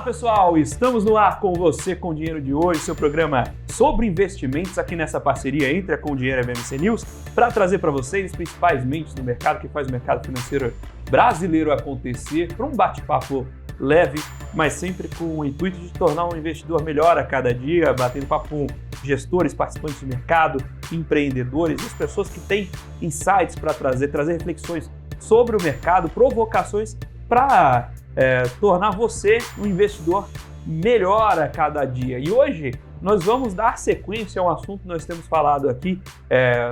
Pessoal, estamos no ar com você com o Dinheiro de Hoje, seu programa sobre investimentos aqui nessa parceria entre a Com Dinheiro e a BMC News, para trazer para vocês os principais mentes do mercado que faz o mercado financeiro brasileiro acontecer, para um bate-papo leve, mas sempre com o intuito de tornar um investidor melhor a cada dia, batendo papo com gestores, participantes do mercado, empreendedores, as pessoas que têm insights para trazer reflexões sobre o mercado, provocações para tornar você um investidor melhor a cada dia. E hoje nós vamos dar sequência a um assunto que nós temos falado aqui,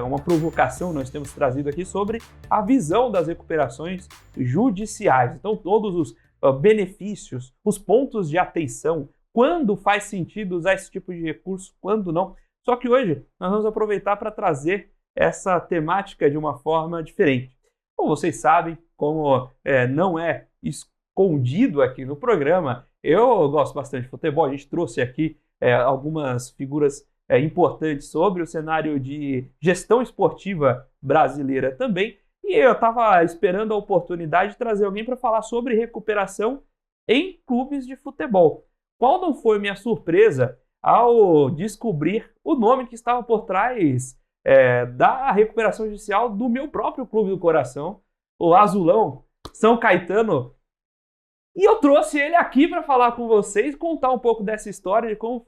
uma provocação nós temos trazido aqui sobre a visão das recuperações judiciais. Então todos os benefícios, os pontos de atenção, quando faz sentido usar esse tipo de recurso, quando não. Só que hoje nós vamos aproveitar para trazer essa temática de uma forma diferente. Como vocês sabem, como não é escondido aqui no programa, eu gosto bastante de futebol. A gente trouxe aqui algumas figuras importantes sobre o cenário de gestão esportiva brasileira também, e eu estava esperando a oportunidade de trazer alguém para falar sobre recuperação em clubes de futebol. Qual não foi minha surpresa ao descobrir o nome que estava por trás da recuperação judicial do meu próprio clube do coração, o Azulão, São Caetano. E eu trouxe ele aqui para falar com vocês, contar um pouco dessa história, de como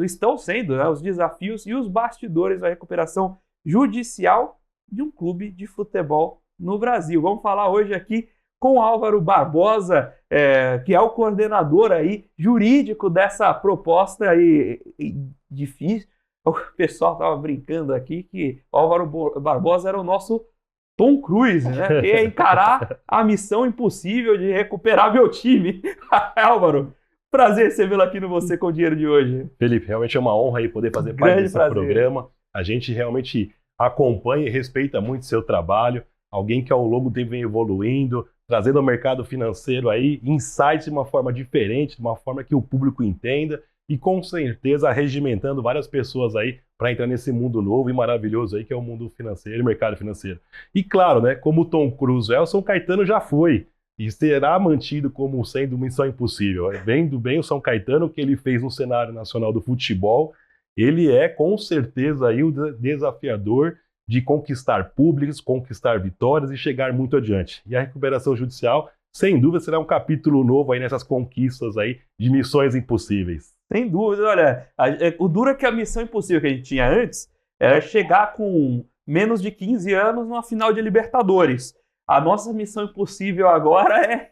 estão sendo os desafios e os bastidores da recuperação judicial de um clube de futebol no Brasil. Vamos falar hoje aqui com o Álvaro Barbosa, que é o coordenador aí jurídico dessa proposta aí difícil. O pessoal estava brincando aqui que o Álvaro Barbosa era o nosso Tom Cruise, né? Que ia encarar a missão impossível de recuperar meu time. Álvaro, prazer recebê-lo aqui no Você com o Dinheiro de Hoje. Felipe, realmente é uma honra aí poder fazer parte desse programa. A gente realmente acompanha e respeita muito o seu trabalho. Alguém que ao longo do tempo vem evoluindo, trazendo ao mercado financeiro aí insights de uma forma diferente, de uma forma que o público entenda e com certeza regimentando várias pessoas aí para entrar nesse mundo novo e maravilhoso aí que é o mundo financeiro e mercado financeiro. E claro, né, como o Tom Cruise o São Caetano já foi e será mantido como sendo missão impossível. Vendo bem o São Caetano, que ele fez no cenário nacional do futebol, ele é com certeza aí o desafiador de conquistar públicos, conquistar vitórias e chegar muito adiante. E a recuperação judicial, sem dúvida, será um capítulo novo aí nessas conquistas aí de missões impossíveis. Sem dúvida, olha, o duro é que a missão impossível que a gente tinha antes era chegar com menos de 15 anos numa final de Libertadores. A nossa missão impossível agora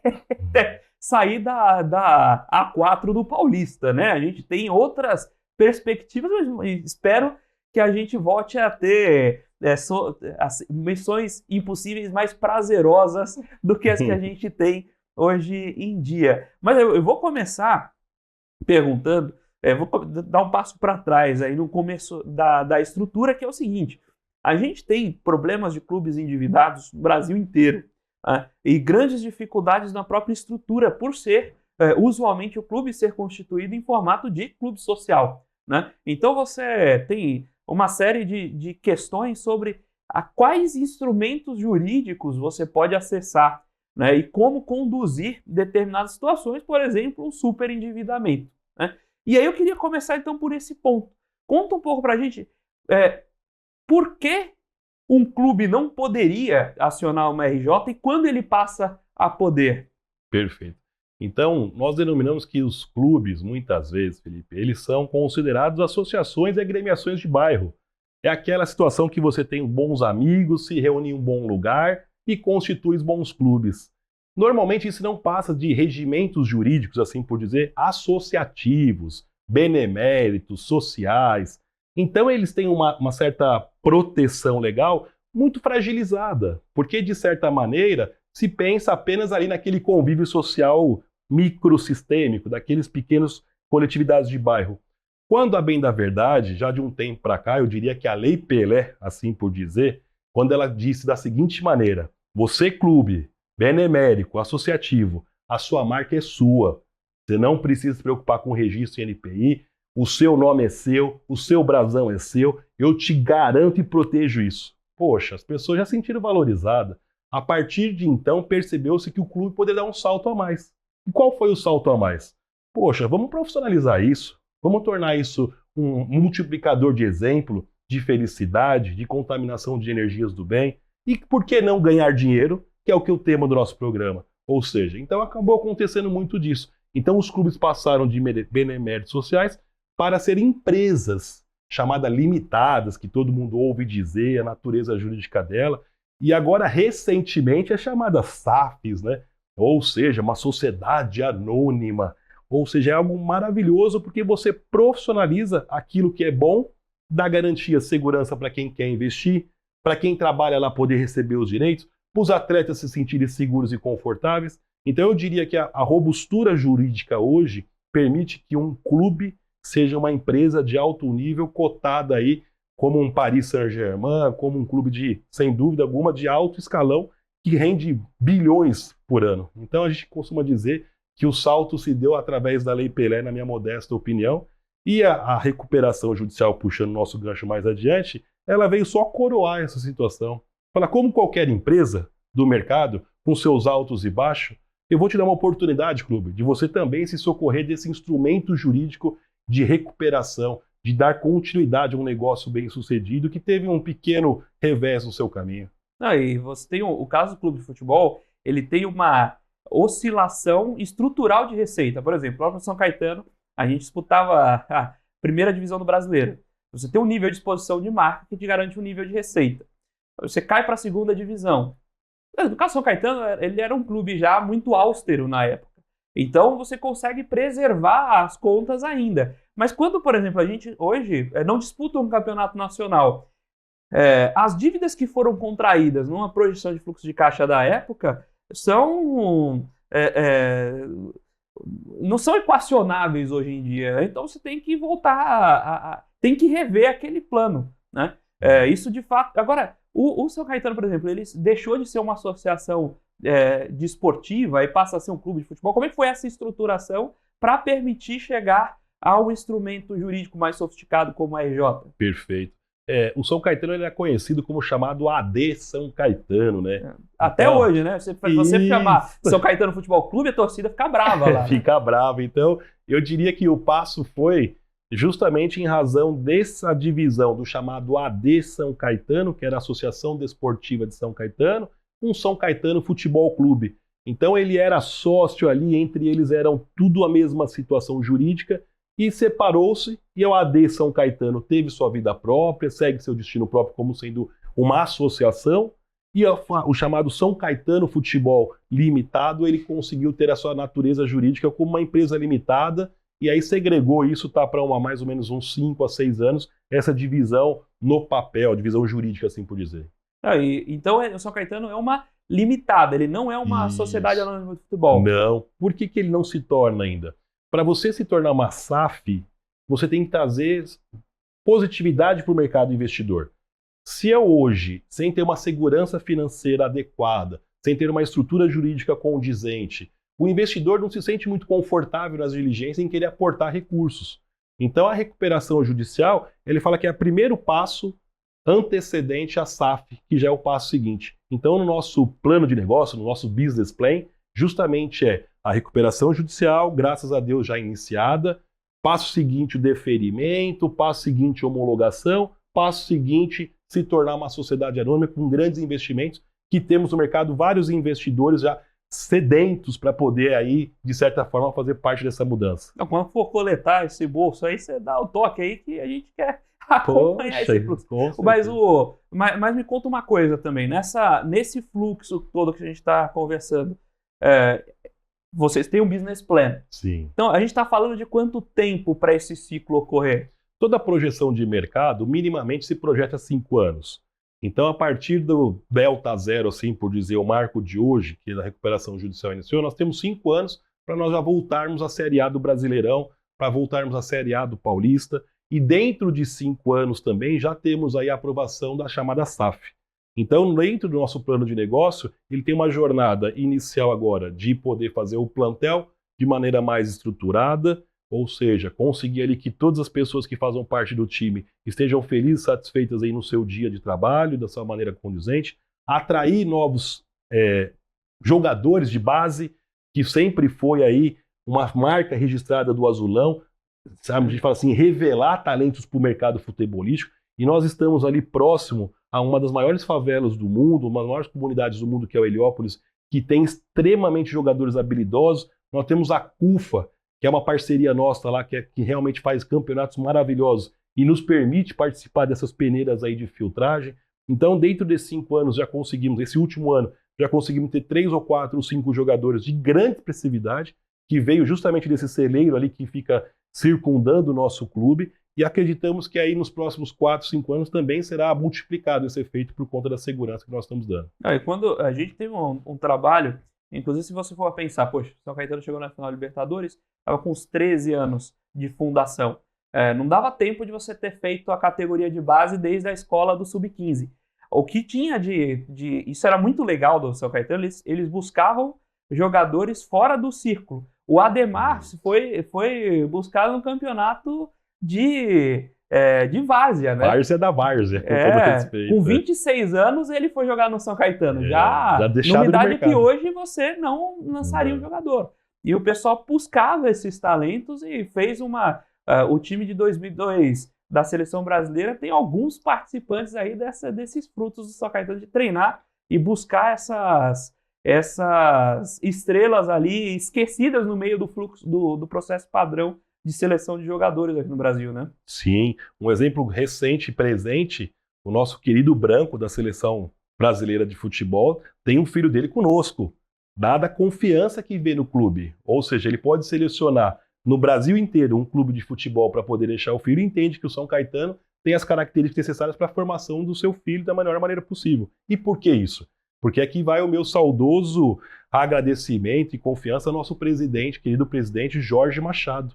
é sair da A4 do Paulista, né? A gente tem outras perspectivas, mas espero que a gente volte a ter as missões impossíveis mais prazerosas do que as que a gente tem hoje em dia. Mas eu vou começar perguntando, vou dar um passo para trás aí no começo da estrutura, que é o seguinte: a gente tem problemas de clubes endividados no Brasil inteiro, né? E grandes dificuldades na própria estrutura, por ser usualmente o clube ser constituído em formato de clube social, né? Então você tem uma série de questões sobre quais instrumentos jurídicos você pode acessar, né? E como conduzir determinadas situações, por exemplo, um superendividamento, né? E aí eu queria começar então por esse ponto. Conta um pouco para a gente por que um clube não poderia acionar uma RJ e quando ele passa a poder? Perfeito. Então, nós denominamos que os clubes, muitas vezes, Felipe, eles são considerados associações e agremiações de bairro. É aquela situação que você tem bons amigos, se reúne em um bom lugar e constitui bons clubes. Normalmente isso não passa de regimentos jurídicos, assim por dizer, associativos, beneméritos, sociais. Então eles têm uma certa proteção legal muito fragilizada, porque de certa maneira se pensa apenas ali naquele convívio social microsistêmico, daqueles pequenos coletividades de bairro. Quando, a bem da verdade, já de um tempo para cá, eu diria que a Lei Pelé, assim por dizer, quando ela disse da seguinte maneira: você clube, benemérico, associativo, a sua marca é sua. Você não precisa se preocupar com o registro em NPI, o seu nome é seu, o seu brasão é seu, eu te garanto e protejo isso. Poxa, as pessoas já se sentiram valorizadas. A partir de então, percebeu-se que o clube poderia dar um salto a mais. E qual foi o salto a mais? poxa, vamos profissionalizar isso, vamos tornar isso um multiplicador de exemplo, de felicidade, de contaminação de energias do bem, e por que não ganhar dinheiro, que é o que é o tema do nosso programa. Ou seja, então acabou acontecendo muito disso. Então os clubes passaram de beneméritos sociais para serem empresas chamadas limitadas, que todo mundo ouve dizer, a natureza jurídica dela, e agora recentemente é chamada SAFs, né? Ou seja, uma sociedade anônima. Ou seja, é algo maravilhoso porque você profissionaliza aquilo que é bom, dá garantia, segurança para quem quer investir, para quem trabalha lá poder receber os direitos, para os atletas se sentirem seguros e confortáveis. Então eu diria que a robustura jurídica hoje permite que um clube seja uma empresa de alto nível cotada aí como um Paris Saint-Germain, como um clube de, sem dúvida alguma, de alto escalão que rende bilhões por ano. Então a gente costuma dizer que o salto se deu através da Lei Pelé, na minha modesta opinião, e a recuperação judicial, puxando o nosso gancho mais adiante, ela veio só coroar essa situação. Fala, como qualquer empresa do mercado, com seus altos e baixos, eu vou te dar uma oportunidade, clube, de você também se socorrer desse instrumento jurídico de recuperação, de dar continuidade a um negócio bem sucedido que teve um pequeno revés no seu caminho. E você tem o caso do clube de futebol, ele tem uma oscilação estrutural de receita. Por exemplo, lá no São Caetano, a gente disputava a primeira divisão do Brasileiro. Você tem um nível de exposição de marca que te garante um nível de receita. Você cai para a segunda divisão. No caso do São Caetano, ele era um clube já muito austero na época. Então, você consegue preservar as contas ainda. Mas quando, por exemplo, a gente hoje não disputa um campeonato nacional, as dívidas que foram contraídas numa projeção de fluxo de caixa da época não são equacionáveis hoje em dia. Então, você tem que voltar, tem que rever aquele plano, né? Isso de fato... Agora, o São Caetano, por exemplo, ele deixou de ser uma associação desportiva e passa a ser um clube de futebol. Como é que foi essa estruturação para permitir chegar ao instrumento jurídico mais sofisticado como a RJ? Perfeito. O São Caetano ele é conhecido como chamado AD São Caetano, né? Até então, hoje, né? Você chamar São Caetano Futebol Clube, a torcida fica brava lá. Fica brava. Então, eu diria que o passo foi justamente em razão dessa divisão do chamado AD São Caetano, que era a Associação Desportiva de São Caetano, com São Caetano Futebol Clube. Então ele era sócio ali, entre eles eram tudo a mesma situação jurídica, e separou-se, e o AD São Caetano teve sua vida própria, segue seu destino próprio como sendo uma associação, e o chamado São Caetano Futebol Limitado, ele conseguiu ter a sua natureza jurídica como uma empresa limitada, e aí segregou isso, tá para mais ou menos uns 5 a 6 anos, essa divisão no papel, divisão jurídica, assim por dizer. Então o São Caetano é uma limitada, ele não é uma sociedade anônima de futebol. Não. Por que ele não se torna ainda? Para você se tornar uma SAF, você tem que trazer positividade para o mercado investidor. Se eu hoje, sem ter uma segurança financeira adequada, sem ter uma estrutura jurídica condizente, o investidor não se sente muito confortável nas diligências em querer aportar recursos. Então a recuperação judicial, ele fala que é o primeiro passo antecedente à SAF, que já é o passo seguinte. Então no nosso plano de negócio, no nosso business plan, justamente é a recuperação judicial, graças a Deus já iniciada, passo seguinte o deferimento, passo seguinte homologação, passo seguinte se tornar uma sociedade anônima com grandes investimentos, que temos no mercado vários investidores já sedentos para poder aí, de certa forma, fazer parte dessa mudança. Então, quando for coletar esse bolso aí, você dá o toque aí que a gente quer acompanhar esse fluxo. Mas me conta uma coisa também, nesse fluxo todo que a gente está conversando, vocês têm um business plan. Sim. Então, a gente está falando de quanto tempo para esse ciclo ocorrer? Toda projeção de mercado, minimamente, se projeta 5 anos. Então, a partir do delta zero, assim por dizer, o marco de hoje, que a recuperação judicial iniciou, nós temos 5 anos para nós já voltarmos à Série A do Brasileirão, para voltarmos à Série A do Paulista, e dentro de 5 anos também já temos aí a aprovação da chamada SAF. Então, dentro do nosso plano de negócio, ele tem uma jornada inicial agora de poder fazer o plantel de maneira mais estruturada, ou seja, conseguir ali que todas as pessoas que fazem parte do time estejam felizes e satisfeitas aí no seu dia de trabalho, da sua maneira condizente, atrair novos jogadores de base, que sempre foi aí uma marca registrada do Azulão, sabe? A gente fala assim, revelar talentos para o mercado futebolístico, e nós estamos ali próximo a uma das maiores favelas do mundo, uma das maiores comunidades do mundo, que é o Heliópolis, que tem extremamente jogadores habilidosos. Nós temos a CUFA, que é uma parceria nossa lá, que realmente faz campeonatos maravilhosos e nos permite participar dessas peneiras aí de filtragem. Então, dentro desses 5 anos, já conseguimos, esse último ano, já conseguimos ter 3 ou 4 ou 5 jogadores de grande expressividade, que veio justamente desse celeiro ali que fica circundando o nosso clube, e acreditamos que aí nos próximos 4, 5 anos também será multiplicado esse efeito por conta da segurança que nós estamos dando. E quando a gente tem um trabalho, inclusive se você for pensar, poxa, o São Caetano chegou na final da Libertadores, estava com uns 13 anos de fundação. Não dava tempo de você ter feito a categoria de base desde a escola do Sub-15. O que tinha isso era muito legal do São Caetano, eles buscavam jogadores fora do círculo. O Ademar foi buscado no campeonato de várzea, né? Várzea da várzea, com todo respeito. Com 26 anos ele foi jogar no São Caetano, já numa idade que hoje você não lançaria um jogador. E o pessoal buscava esses talentos e fez o time de 2002 da seleção brasileira tem alguns participantes aí desses frutos do São Caetano, de treinar e buscar essas estrelas ali esquecidas no meio do fluxo do processo padrão de seleção de jogadores aqui no Brasil, né? Sim, um exemplo recente e presente, o nosso querido Branco da seleção brasileira de futebol tem um filho dele conosco, dada a confiança que vê no clube, ou seja, ele pode selecionar no Brasil inteiro um clube de futebol para poder deixar o filho, e entende que o São Caetano tem as características necessárias para a formação do seu filho da melhor maneira possível. E por que isso? Porque aqui vai o meu saudoso agradecimento e confiança ao nosso presidente, querido presidente Jorge Machado,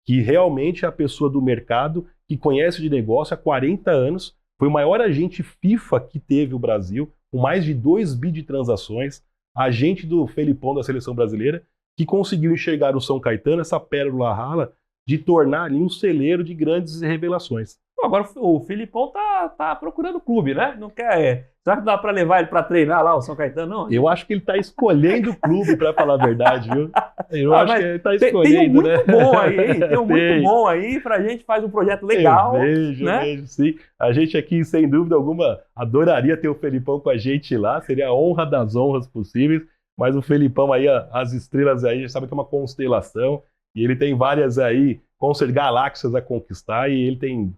que realmente é a pessoa do mercado, que conhece de negócio há 40 anos, foi o maior agente FIFA que teve o Brasil, com mais de 2 bi de transações, agente do Felipão da seleção brasileira, que conseguiu enxergar o São Caetano, essa pérola rala, de tornar ali um celeiro de grandes revelações. Agora o Filipão tá procurando clube, né? Não quer. Será que dá para levar ele para treinar lá o São Caetano? Não. Eu acho que ele tá escolhendo o clube, para falar a verdade, viu? Eu acho que ele tá escolhendo, né? Tem um muito bom aí, hein? Tem um muito bom aí pra gente, faz um projeto legal. Eu vejo, sim. A gente aqui, sem dúvida alguma, adoraria ter o Felipão com a gente lá, seria a honra das honras possíveis, mas o Felipão aí, as estrelas aí, a gente sabe que é uma constelação, e ele tem várias aí, galáxias a conquistar, e ele tem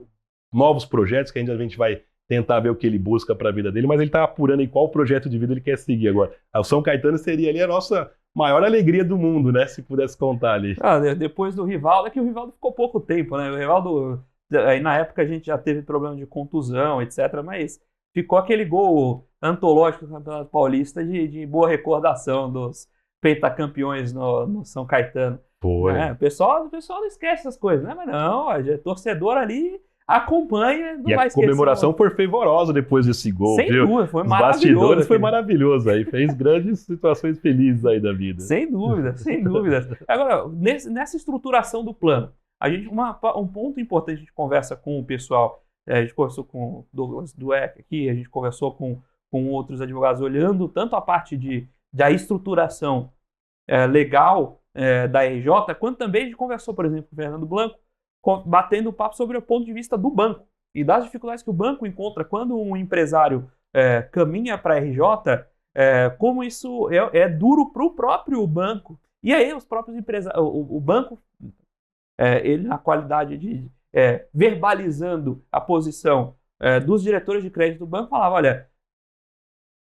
novos projetos que a gente vai tentar ver o que ele busca para a vida dele, mas ele está apurando aí qual projeto de vida ele quer seguir agora. O São Caetano seria ali a nossa maior alegria do mundo, né? Se pudesse contar ali. Depois do Rivaldo, é que o Rivaldo ficou pouco tempo, né? O Rivaldo, aí na época a gente já teve problema de contusão, etc., mas ficou aquele gol antológico do Campeonato Paulista de boa recordação dos pentacampeões no São Caetano. Foi. O pessoal não esquece essas coisas, né? Mas não, torcedor ali acompanha, não vai esquecer. E a comemoração foi fervorosa depois desse gol, sem viu? Dúvida, foi Os maravilhoso. Bastidores foi maravilhoso aí, fez grandes situações felizes aí da vida. Sem dúvida, sem dúvida. Agora, nessa estruturação do plano, um ponto importante, a gente conversa com o pessoal, a gente conversou com o Douglas Dueck aqui, a gente conversou com outros advogados, olhando tanto a parte da estruturação legal da RJ, quanto também a gente conversou, por exemplo, com o Fernando Blanco, batendo um papo sobre o ponto de vista do banco e das dificuldades que o banco encontra quando um empresário caminha para a RJ, como isso é duro para o próprio banco. E aí os próprios empresários, o banco, ele na qualidade de verbalizando a posição dos diretores de crédito do banco, falava, olha,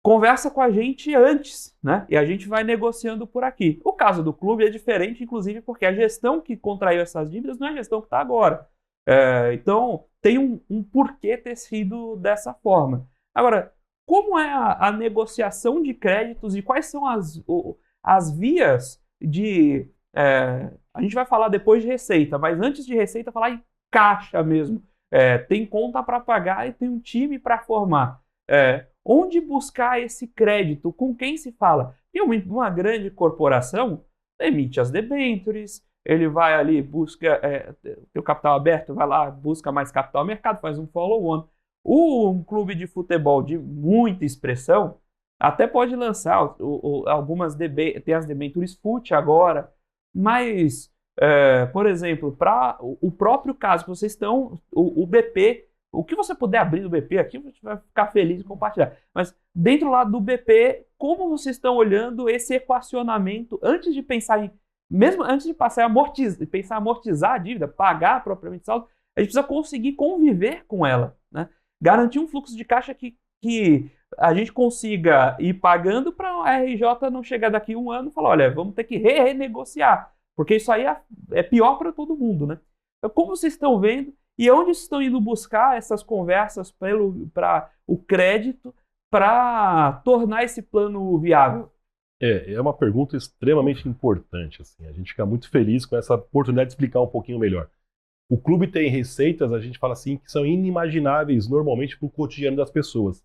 conversa com a gente antes, né? E a gente vai negociando por aqui. O caso do clube é diferente, inclusive, porque a gestão que contraiu essas dívidas não é a gestão que está agora. Então, tem um porquê ter sido dessa forma. Agora, como é a negociação de créditos e quais são as vias de... a gente vai falar depois de receita, mas antes de receita, falar em caixa mesmo. Tem conta para pagar e tem um time para formar. Onde buscar esse crédito? Com quem se fala? Tem uma grande corporação, emite as debêntures, ele vai ali, busca o capital aberto, vai lá, busca mais capital ao mercado, faz um follow-on. Um clube de futebol de muita expressão até pode lançar algumas tem as debêntures FUT agora, Mas, por exemplo, para o próprio caso que vocês estão, o BP, o que você puder abrir do BP aqui, a gente vai ficar feliz em compartilhar. Mas dentro lá do BP, como vocês estão olhando esse equacionamento antes de pensar em, mesmo antes de pensar em amortizar a dívida, pagar propriamente saldo, a gente precisa conseguir conviver com ela, né? Garantir um fluxo de caixa que a gente consiga ir pagando para a RJ não chegar daqui a um ano e falar, olha, vamos ter que renegociar, porque isso aí é pior para todo mundo, né? Então, como vocês estão vendo e onde vocês estão indo buscar essas conversas para o crédito para tornar esse plano viável? É uma pergunta extremamente importante, assim. A gente fica muito feliz com essa oportunidade de explicar um pouquinho melhor. O clube tem receitas, a gente fala assim, que são inimagináveis normalmente para o cotidiano das pessoas.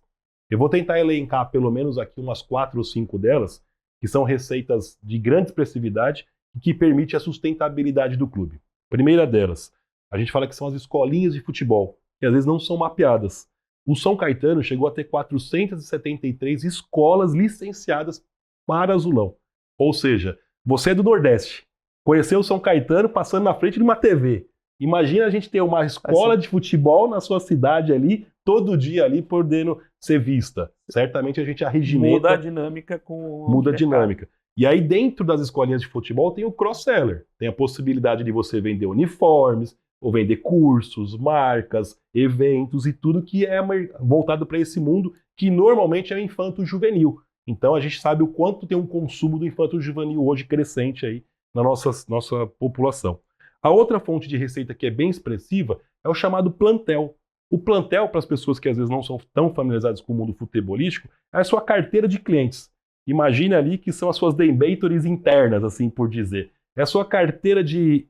Eu vou tentar elencar pelo menos aqui umas 4 ou 5 delas, que são receitas de grande expressividade e que permite a sustentabilidade do clube. Primeira delas, a gente fala que são as escolinhas de futebol, que às vezes não são mapeadas. O São Caetano chegou a ter 473 escolas licenciadas para azulão. Ou seja, você é do Nordeste, conheceu o São Caetano passando na frente de uma TV. Imagina a gente ter uma escola de futebol na sua cidade ali, todo dia ali, podendo ser vista. Certamente a gente arregimenta... Muda a dinâmica com... Muda a dinâmica. E aí dentro das escolinhas de futebol tem o cross-seller. Tem a possibilidade de você vender uniformes, ou vender cursos, marcas, eventos e tudo que é voltado para esse mundo que normalmente é o infanto-juvenil. Então a gente sabe o quanto tem um consumo do infanto-juvenil hoje crescente aí na nossa população. A outra fonte de receita que é bem expressiva é o chamado plantel. O plantel, para as pessoas que às vezes não são tão familiarizadas com o mundo futebolístico, é a sua carteira de clientes. Imagine ali que são as suas debentures internas, assim por dizer. É a sua carteira de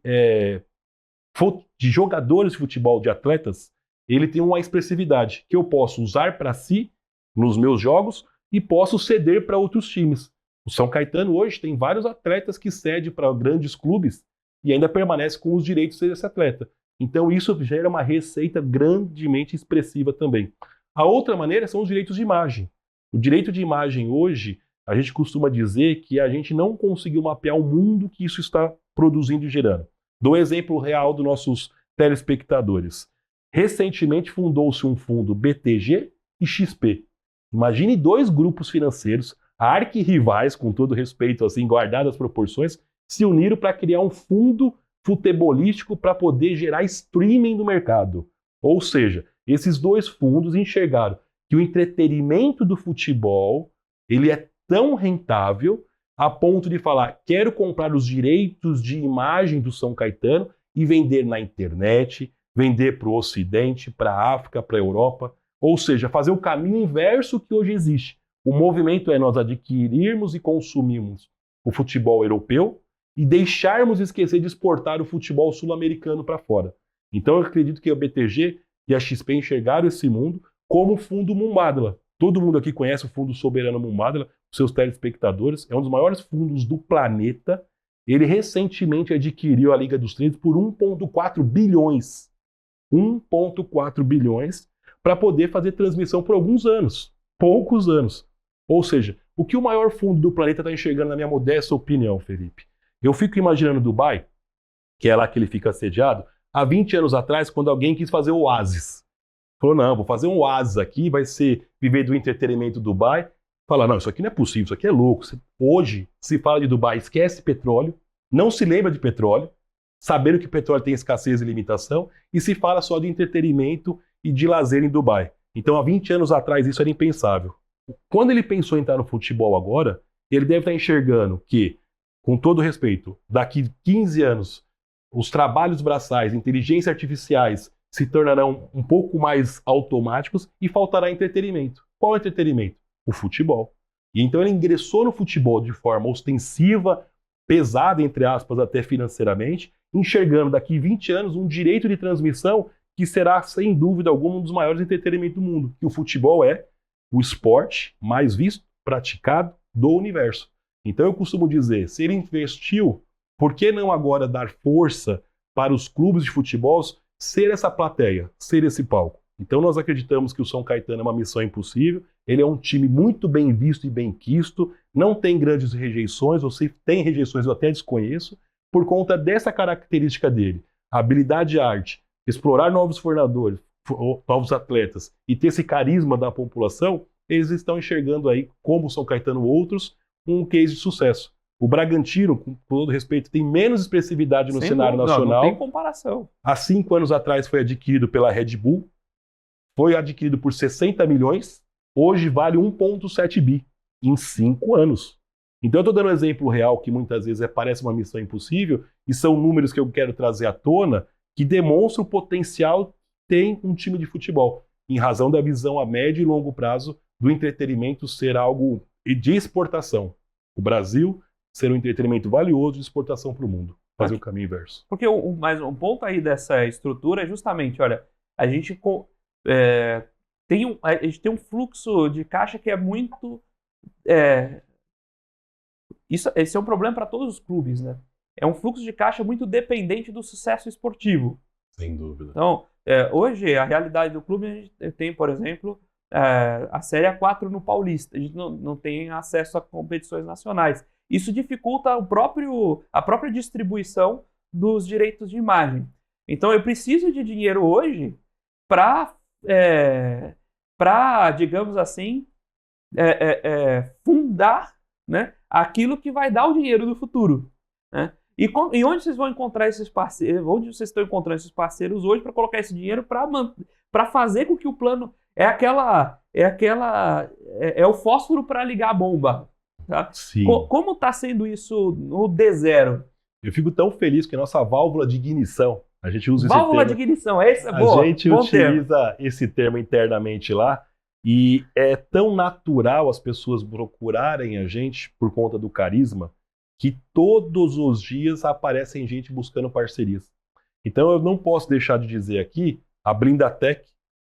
jogadores de futebol, de atletas. Ele tem uma expressividade que eu posso usar para si, nos meus jogos, e posso ceder para outros times. O São Caetano hoje tem vários atletas que cedem para grandes clubes e ainda permanece com os direitos desse atleta. Então isso gera uma receita grandemente expressiva também. A outra maneira são os direitos de imagem. O direito de imagem hoje, a gente costuma dizer que a gente não conseguiu mapear o mundo que isso está produzindo e gerando. Dou exemplo real dos nossos telespectadores. Recentemente fundou-se um fundo BTG e XP. Imagine 2 grupos financeiros, arquirrivais, com todo respeito, assim, guardadas as proporções, se uniram para criar um fundo futebolístico para poder gerar streaming no mercado. Ou seja, esses 2 fundos enxergaram que o entretenimento do futebol ele é tão rentável a ponto de falar, quero comprar os direitos de imagem do São Caetano e vender na internet, vender para o Ocidente, para a África, para a Europa. Ou seja, fazer o caminho inverso que hoje existe. O movimento é nós adquirirmos e consumirmos o futebol europeu e deixarmos esquecer de exportar o futebol sul-americano para fora. Então eu acredito que a BTG e a XP enxergaram esse mundo como o Fundo Mubadala. Todo mundo aqui conhece o Fundo Soberano Mubadala, os seus telespectadores, é um dos maiores fundos do planeta. Ele recentemente adquiriu a Liga dos Traders por 1,4 bilhões. 1,4 bilhões para poder fazer transmissão por alguns anos, poucos anos. Ou seja, o que o maior fundo do planeta está enxergando, na minha modesta opinião, Felipe? Eu fico imaginando Dubai, que é lá que ele fica sediado, há 20 anos atrás, quando alguém quis fazer o Oasis. Falou, não, vou fazer um Oasis aqui, vai ser viver do entretenimento Dubai. Fala, não, isso aqui não é possível, isso aqui é louco. Hoje, se fala de Dubai, esquece petróleo, não se lembra de petróleo, sabendo que petróleo tem escassez e limitação, e se fala só de entretenimento e de lazer em Dubai. Então, há 20 anos atrás, isso era impensável. Quando ele pensou em entrar no futebol agora, ele deve estar enxergando que, com todo respeito, daqui 15 anos, os trabalhos braçais, inteligências artificiais, se tornarão um pouco mais automáticos e faltará entretenimento. Qual entretenimento? O futebol. E então ele ingressou no futebol de forma ostensiva, pesada, entre aspas, até financeiramente, enxergando daqui 20 anos um direito de transmissão que será, sem dúvida alguma, um dos maiores entretenimentos do mundo. Que o futebol é o esporte mais visto, praticado do universo. Então eu costumo dizer, se ele investiu, por que não agora dar força para os clubes de futebol ser essa plateia, ser esse palco? Então nós acreditamos que o São Caetano é uma missão impossível, ele é um time muito bem visto e bem quisto, não tem grandes rejeições, ou se tem rejeições eu até desconheço, por conta dessa característica dele. A habilidade de arte, explorar novos fornadores, novos atletas e ter esse carisma da população, eles estão enxergando aí, como o São Caetano outros, um case de sucesso. O Bragantino, com todo respeito, tem menos expressividade no cenário nacional. Não tem comparação. Há 5 anos atrás foi adquirido pela Red Bull, foi adquirido por 60 milhões, hoje vale 1,7 bi em 5 anos. Então eu estou dando um exemplo real que muitas vezes parece uma missão impossível e são números que eu quero trazer à tona que demonstram o potencial que tem um time de futebol, em razão da visão a médio e longo prazo do entretenimento ser algo de exportação. O Brasil ser um entretenimento valioso de exportação para o mundo. Fazer o caminho inverso. Porque mas um ponto aí dessa estrutura é justamente, olha, a gente tem um fluxo de caixa que é muito... esse é um problema para todos os clubes, né? É um fluxo de caixa muito dependente do sucesso esportivo. Sem dúvida. Então, hoje, a realidade do clube, a gente tem, por exemplo, a Série A4 no Paulista. A gente não tem acesso a competições nacionais. Isso dificulta a própria distribuição dos direitos de imagem. Então, eu preciso de dinheiro hoje para, digamos assim, fundar, né, aquilo que vai dar o dinheiro do futuro, né? E onde vocês vão encontrar esses parceiros? Onde vocês estão encontrando esses parceiros hoje para colocar esse dinheiro para fazer com que o plano é o fósforo para ligar a bomba, tá? Sim. Como está sendo isso no D0? Eu fico tão feliz que a nossa válvula de ignição, a gente usa válvula esse termo. De ignição, esse é boa. A gente utiliza esse termo internamente lá e é tão natural as pessoas procurarem a gente por conta do carisma que todos os dias aparecem gente buscando parcerias. Então eu não posso deixar de dizer aqui, a Blindatec,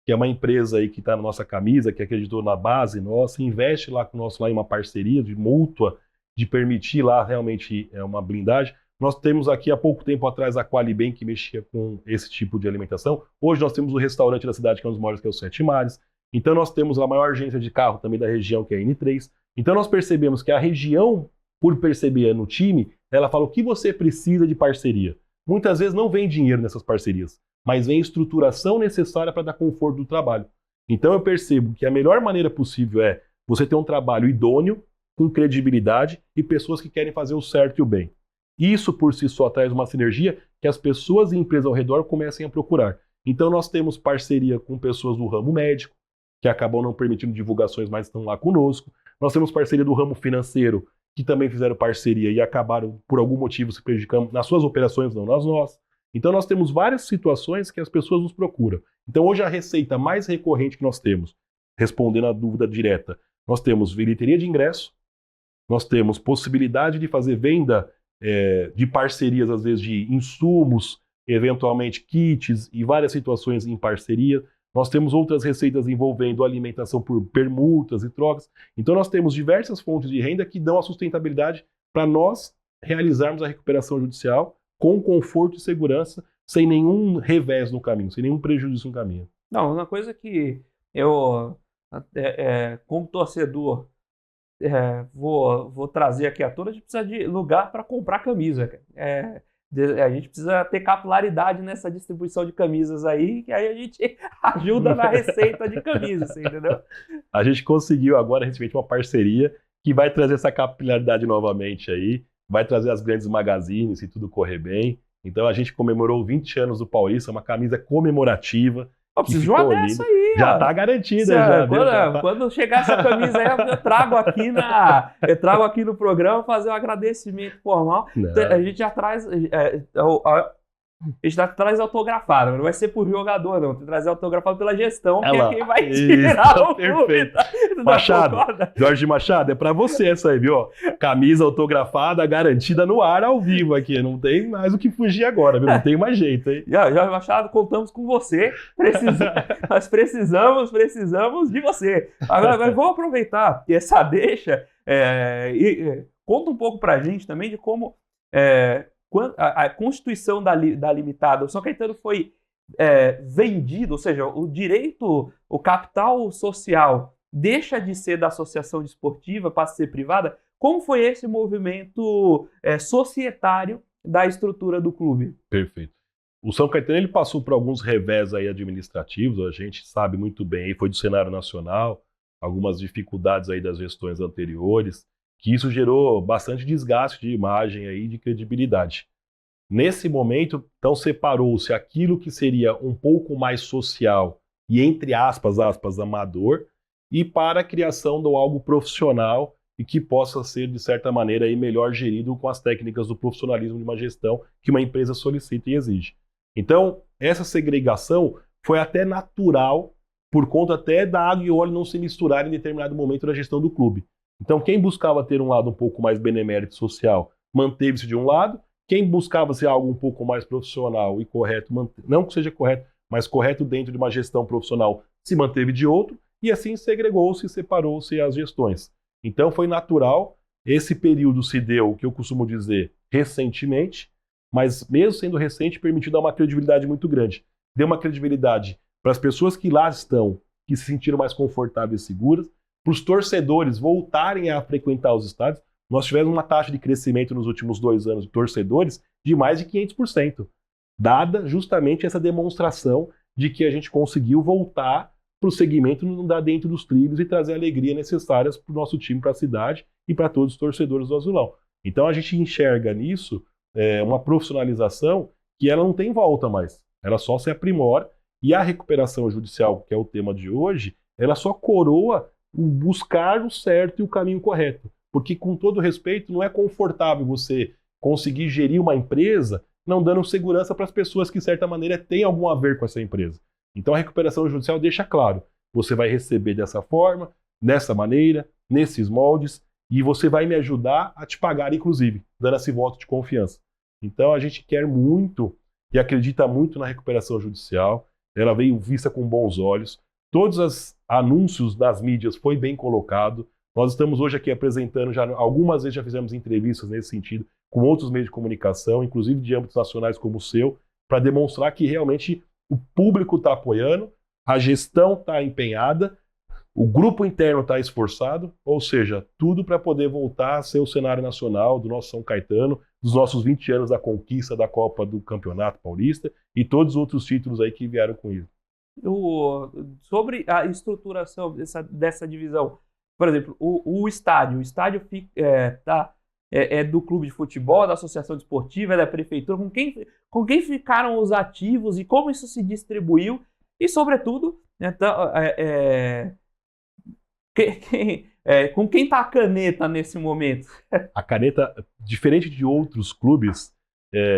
que é uma empresa aí que está na nossa camisa, que acreditou na base nossa, investe lá conosco lá em uma parceria de mútua, de permitir lá realmente uma blindagem. Nós temos aqui há pouco tempo atrás a Qualibem, que mexia com esse tipo de alimentação. Hoje nós temos o restaurante da cidade, que é um dos maiores, que é o Sete Mares. Então nós temos a maior agência de carro também da região, que é a N3. Então nós percebemos que a região, por perceber no time, ela fala o que você precisa de parceria. Muitas vezes não vem dinheiro nessas parcerias, mas vem estruturação necessária para dar conforto do trabalho. Então eu percebo que a melhor maneira possível é você ter um trabalho idôneo, com credibilidade e pessoas que querem fazer o certo e o bem. Isso por si só traz uma sinergia que as pessoas e empresas ao redor comecem a procurar. Então nós temos parceria com pessoas do ramo médico, que acabam não permitindo divulgações, mas estão lá conosco. Nós temos parceria do ramo financeiro, que também fizeram parceria e acabaram, por algum motivo, se prejudicando nas suas operações, não nas nossas. Então nós temos várias situações que as pessoas nos procuram. Então hoje a receita mais recorrente que nós temos, respondendo à dúvida direta, nós temos bilheteria de ingresso, nós temos possibilidade de fazer venda de parcerias, às vezes de insumos, eventualmente kits e várias situações em parceria. Nós temos outras receitas envolvendo alimentação por permutas e trocas. Então nós temos diversas fontes de renda que dão a sustentabilidade para nós realizarmos a recuperação judicial com conforto e segurança, sem nenhum revés no caminho, sem nenhum prejuízo no caminho. Não, uma coisa que eu, como torcedor, vou trazer aqui à tona, a gente precisa de lugar para comprar camisa. A gente precisa ter capilaridade nessa distribuição de camisas aí, que aí a gente ajuda na receita de camisas, entendeu? A gente conseguiu agora recentemente uma parceria que vai trazer essa capilaridade novamente aí, vai trazer as grandes magazines se tudo correr bem. Então a gente comemorou 20 anos do Paulista, uma camisa comemorativa. Eu preciso de uma dessa aí. Já está garantida. Quando chegar essa camisa aí, eu trago aqui no programa fazer um agradecimento formal. Não. A gente já traz autografado, não vai ser por jogador, não. Tem que trazer autografado pela gestão, que é quem vai tirar o clube. Machado, Jorge Machado, é pra você essa aí, viu? Camisa autografada, garantida no ar, ao vivo aqui. Não tem mais o que fugir agora, viu? Não tem mais jeito, hein? Jorge Machado, contamos com você. Nós precisamos de você. Agora vamos aproveitar essa deixa e conta um pouco pra gente também de como a constituição da Limitada, o São Caetano foi vendido, ou seja, o direito, o capital social deixa de ser da associação desportiva para ser privada. Como foi esse movimento societário da estrutura do clube. Perfeito. O São Caetano ele passou por alguns revés aí administrativos, a gente sabe muito bem, foi do cenário nacional, algumas dificuldades aí das gestões anteriores, que isso gerou bastante desgaste de imagem aí, de credibilidade. Nesse momento, então separou-se aquilo que seria um pouco mais social e entre aspas, amador, e para a criação de algo profissional e que possa ser, de certa maneira, aí, melhor gerido com as técnicas do profissionalismo de uma gestão que uma empresa solicita e exige. Então, essa segregação foi até natural, por conta até da água e óleo não se misturarem em determinado momento da gestão do clube. Então, quem buscava ter um lado um pouco mais benemérito social, manteve-se de um lado, quem buscava ser algo um pouco mais profissional e correto, não que seja correto, mas correto dentro de uma gestão profissional, se manteve de outro, e assim segregou-se e separou-se as gestões. Então foi natural, esse período se deu, o que eu costumo dizer, recentemente, mas mesmo sendo recente, permitiu dar uma credibilidade muito grande. Deu uma credibilidade para as pessoas que lá estão, que se sentiram mais confortáveis e seguras, para os torcedores voltarem a frequentar os estádios. Nós tivemos uma taxa de crescimento nos últimos 2 anos de torcedores de mais de 500%, dada justamente essa demonstração de que a gente conseguiu voltar para o segmento não dar dentro dos trilhos e trazer a alegria necessárias para o nosso time, para a cidade e para todos os torcedores do Azulão. Então a gente enxerga nisso uma profissionalização que ela não tem volta mais, ela só se aprimora, e a recuperação judicial, que é o tema de hoje, ela só coroa o buscar o certo e o caminho correto, porque com todo respeito não é confortável você conseguir gerir uma empresa não dando segurança para as pessoas que de certa maneira têm algum a ver com essa empresa. Então a recuperação judicial deixa claro, você vai receber dessa forma, dessa maneira, nesses moldes, e você vai me ajudar a te pagar, inclusive, dando esse voto de confiança. Então a gente quer muito e acredita muito na recuperação judicial, ela veio vista com bons olhos, todos os anúncios das mídias foi bem colocado, nós estamos hoje aqui apresentando, já algumas vezes já fizemos entrevistas nesse sentido, com outros meios de comunicação, inclusive de âmbitos nacionais como o seu, para demonstrar que realmente o público está apoiando, a gestão está empenhada, o grupo interno está esforçado, ou seja, tudo para poder voltar a ser o cenário nacional do nosso São Caetano, dos nossos 20 anos da conquista da Copa do Campeonato Paulista e todos os outros títulos aí que vieram com isso. Sobre a estruturação dessa divisão, por exemplo, o estádio é do clube de futebol, da associação desportiva, é da prefeitura, com quem ficaram os ativos e como isso se distribuiu e, sobretudo, com quem está a caneta nesse momento? A caneta, diferente de outros clubes,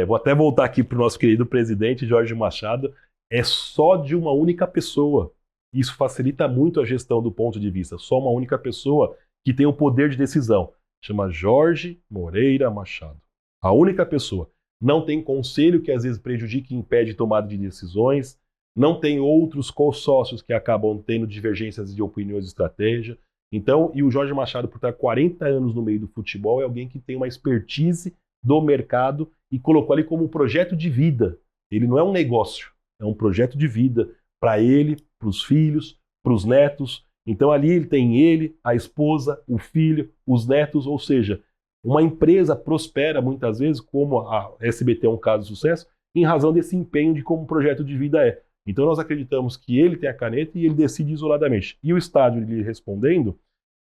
vou até voltar aqui para o nosso querido presidente Jorge Machado, é só de uma única pessoa. Isso facilita muito a gestão do ponto de vista. Só uma única pessoa que tem o poder de decisão. Chama Jorge Moreira Machado. A única pessoa. Não tem conselho que às vezes prejudica e impede tomada de decisões. Não tem outros co-sócios que acabam tendo divergências de opiniões de estratégia. Então, e o Jorge Machado, por estar 40 anos no meio do futebol, é alguém que tem uma expertise do mercado e colocou ali como um projeto de vida. Ele não é um negócio, é um projeto de vida para ele, para os filhos, para os netos. Então ali ele tem ele, a esposa, o filho, os netos, ou seja, uma empresa prospera muitas vezes, como a SBT é um caso de sucesso, em razão desse empenho de como o projeto de vida é. Então nós acreditamos que ele tem a caneta e ele decide isoladamente. E o estádio, ele respondendo,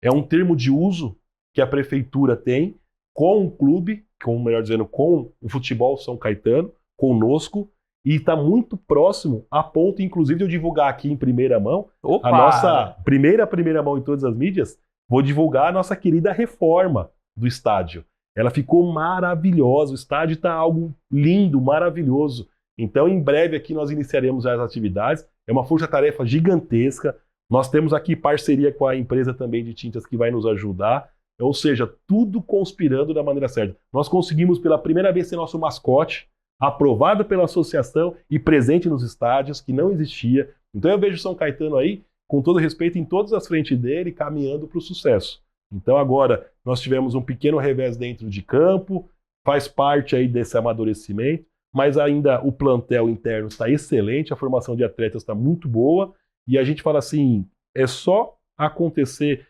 é um termo de uso que a prefeitura tem com o clube, melhor dizendo, com o futebol São Caetano, conosco, e está muito próximo, a ponto, inclusive, de eu divulgar aqui em primeira mão, a nossa primeira mão em todas as mídias, vou divulgar a nossa querida reforma do estádio. Ela ficou maravilhosa, o estádio está algo lindo, maravilhoso. Então, em breve aqui nós iniciaremos as atividades, é uma força-tarefa gigantesca, nós temos aqui parceria com a empresa também de tintas que vai nos ajudar, ou seja, tudo conspirando da maneira certa. Nós conseguimos pela primeira vez ser nosso mascote, aprovado pela associação e presente nos estádios, que não existia. Então eu vejo o São Caetano aí, com todo respeito, em todas as frentes dele, caminhando para o sucesso. Então agora nós tivemos um pequeno revés dentro de campo, faz parte aí desse amadurecimento, mas ainda o plantel interno está excelente, a formação de atletas está muito boa, e a gente fala assim, é só acontecer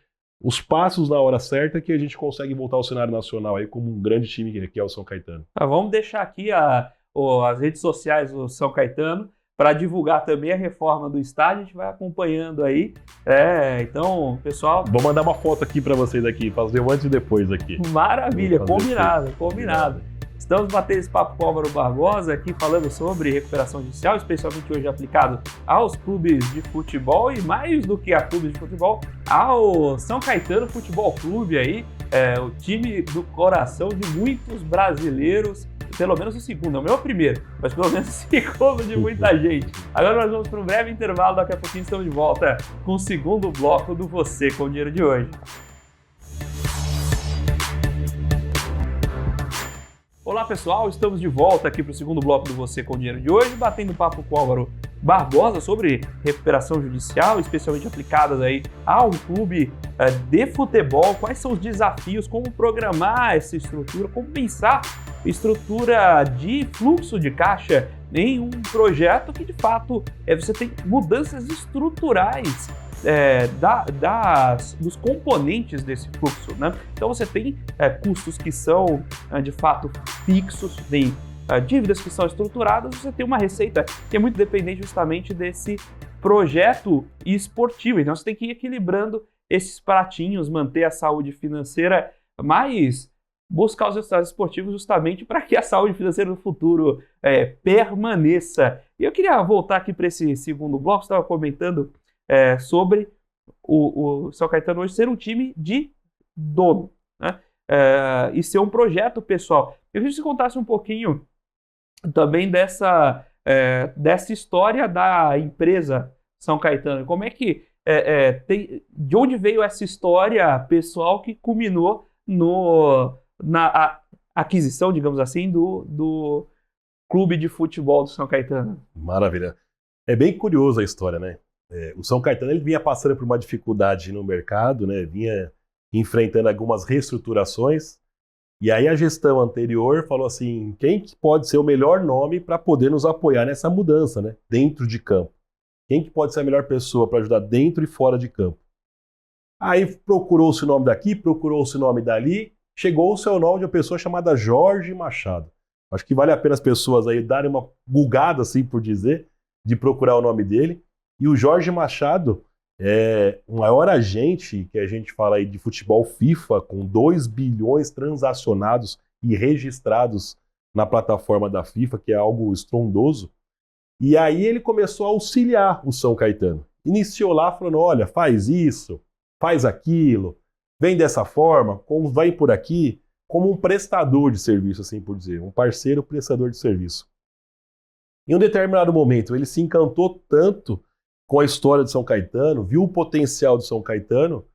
os passos na hora certa que a gente consegue voltar ao cenário nacional aí como um grande time que é o São Caetano. Vamos deixar aqui as redes sociais do São Caetano para divulgar também a reforma do estádio, a gente vai acompanhando aí. Então, pessoal... Vou mandar uma foto aqui para vocês aqui, fazer o antes e depois aqui. Maravilha, combinado. Estamos batendo esse papo com o Álvaro Barbosa aqui, falando sobre recuperação judicial, especialmente hoje aplicado aos clubes de futebol e mais do que a clubes de futebol, ao São Caetano Futebol Clube aí, o time do coração de muitos brasileiros, pelo menos o segundo, não o primeiro, mas pelo menos o segundo de muita gente. Agora nós vamos para um breve intervalo, daqui a pouquinho estamos de volta com o segundo bloco do Você com Dinheiro de hoje. Olá pessoal, estamos de volta aqui para o segundo bloco do Você com Dinheiro de hoje, batendo papo com o Álvaro Barbosa sobre recuperação judicial, especialmente aplicadas aí a um clube de futebol. Quais são os desafios, como programar essa estrutura, como pensar estrutura de fluxo de caixa em um projeto que de fato você tem mudanças estruturais dos componentes desse fluxo, né? Então você tem custos que são de fato fixos, tem dívidas que são estruturadas, você tem uma receita que é muito dependente justamente desse projeto esportivo. Então você tem que ir equilibrando esses pratinhos, manter a saúde financeira, mas buscar os resultados esportivos justamente para que a saúde financeira no futuro permaneça. E eu queria voltar aqui para esse segundo bloco, você estava comentando sobre o São Caetano hoje ser um time de dono, né? E ser um projeto pessoal. Eu queria que você contasse um pouquinho também dessa história da empresa São Caetano. Como é que de onde veio essa história pessoal que culminou na aquisição, digamos assim, do clube de futebol do São Caetano? Maravilha. É bem curiosa a história, né? O São Caetano ele vinha passando por uma dificuldade no mercado, né? Vinha enfrentando algumas reestruturações, e aí a gestão anterior falou assim, quem que pode ser o melhor nome para poder nos apoiar nessa mudança, né? Dentro de campo? Quem que pode ser a melhor pessoa para ajudar dentro e fora de campo? Aí procurou-se o nome daqui, procurou-se o nome dali, chegou-se ao nome de uma pessoa chamada Jorge Machado. Acho que vale a pena as pessoas aí darem uma bugada, assim por dizer, de procurar o nome dele. E o Jorge Machado é o maior agente que a gente fala aí de futebol FIFA, com 2 bilhões transacionados e registrados na plataforma da FIFA, que é algo estrondoso. E aí ele começou a auxiliar o São Caetano. Iniciou lá falando, olha, faz isso, faz aquilo, vem dessa forma, vai por aqui, como um prestador de serviço, assim por dizer, um parceiro prestador de serviço. Em um determinado momento, ele se encantou tanto com a história de São Caetano, viu o potencial de São Caetano,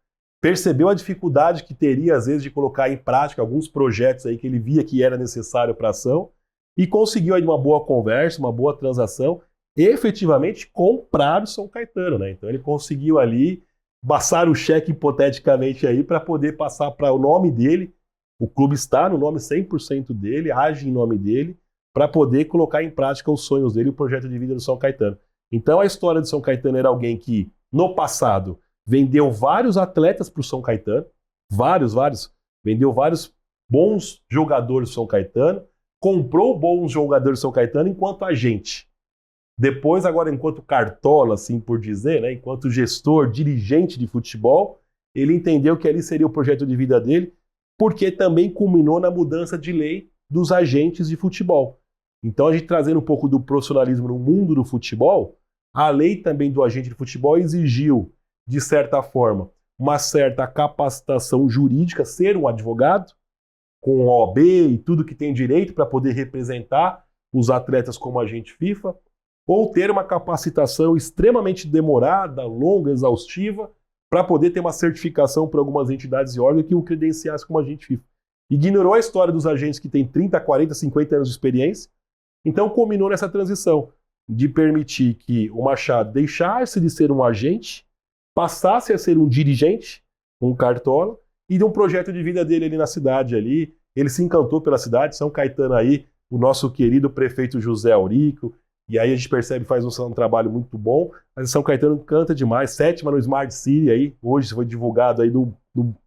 percebeu a dificuldade que teria, às vezes, de colocar em prática alguns projetos aí que ele via que era necessário para a ação, e conseguiu aí uma boa conversa, uma boa transação, e efetivamente comprar o São Caetano, né? Então ele conseguiu ali passar o cheque hipoteticamente aí para poder passar para o nome dele, o clube está no nome 100% dele, age em nome dele, para poder colocar em prática os sonhos dele e o projeto de vida do São Caetano. Então a história do São Caetano era alguém que, no passado, vendeu vários atletas para o São Caetano, vários, vendeu vários bons jogadores do São Caetano, comprou bons jogadores do São Caetano enquanto agente. Depois, agora, enquanto cartola, assim por dizer, né, enquanto gestor, dirigente de futebol, ele entendeu que ali seria o projeto de vida dele, porque também culminou na mudança de lei dos agentes de futebol. Então, a gente trazendo um pouco do profissionalismo no mundo do futebol, a lei também do agente de futebol exigiu, de certa forma, uma certa capacitação jurídica, ser um advogado, com OAB e tudo que tem direito para poder representar os atletas como agente FIFA, ou ter uma capacitação extremamente demorada, longa, exaustiva, para poder ter uma certificação por algumas entidades e órgãos que o credenciasse como agente FIFA. Ignorou a história dos agentes que têm 30, 40, 50 anos de experiência, então culminou nessa transição de permitir que o Machado deixasse de ser um agente, passasse a ser um dirigente, um cartola, e de um projeto de vida dele ali na cidade. Ali. Ele se encantou pela cidade, São Caetano aí, o nosso querido prefeito José Aurico, e aí a gente percebe que faz um trabalho muito bom, mas São Caetano canta demais, 7ª no Smart City aí, hoje foi divulgado aí no